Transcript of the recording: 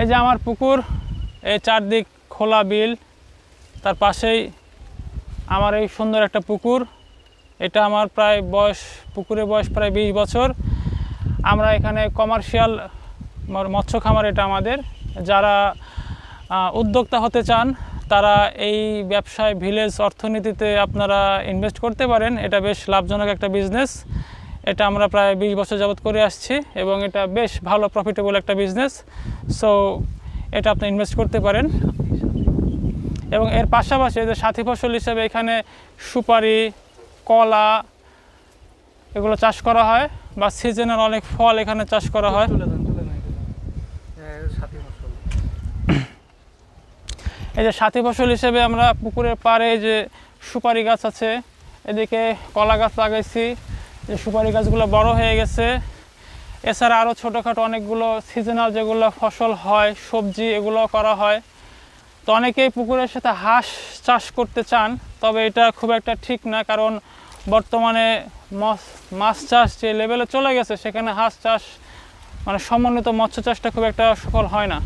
এই যে আমার পুকুর, এই চারদিক খোলা বিল, তার পাশেই আমার এই সুন্দর একটা পুকুর। এটা আমার প্রায় পুকুরের বয়স প্রায় 20 বছর। আমরা এখানে কমার্শিয়াল মৎস্য খামার এটা আমাদের। যারা উদ্যোক্তা হতে চান তারা এই ব্যবসায় ভিলেজ অর্থনীতিতে আপনারা ইনভেস্ট করতে পারেন। এটা বেশ লাভজনক একটা বিজনেস। এটা আমরা প্রায় 20 বছর যাবত করে আসছি এবং এটা বেশ ভালো প্রফিটেবল একটা বিজনেস। সো এটা আপনি ইনভেস্ট করতে পারেন। এবং এর পাশাপাশি যে সাথী ফসল হিসেবে এখানে সুপারি, কলা এগুলো চাষ করা হয়, বা সিজনাল অনেক ফল এখানে চাষ করা হয়। এই যে সাথী ফসল হিসেবে আমরা পুকুরের পাড়ে যে সুপারি গাছ আছে, এদিকে কলা গাছ লাগাইছি। যে সুপারি গাছগুলো বড় হয়ে গেছে। এছাড়া আরও ছোটোখাটো অনেকগুলো সিজনাল যেগুলো ফসল হয়, সবজি, এগুলো করা হয়। তো অনেকেই পুকুরের সাথে হাঁস চাষ করতে চান, তবে এটা খুব একটা ঠিক না, কারণ বর্তমানে মাছ চাষ যে লেভেলে চলে গেছে সেখানে হাঁস চাষ মানে সমন্বিত মৎস্য চাষটা খুব একটা সফল হয় না।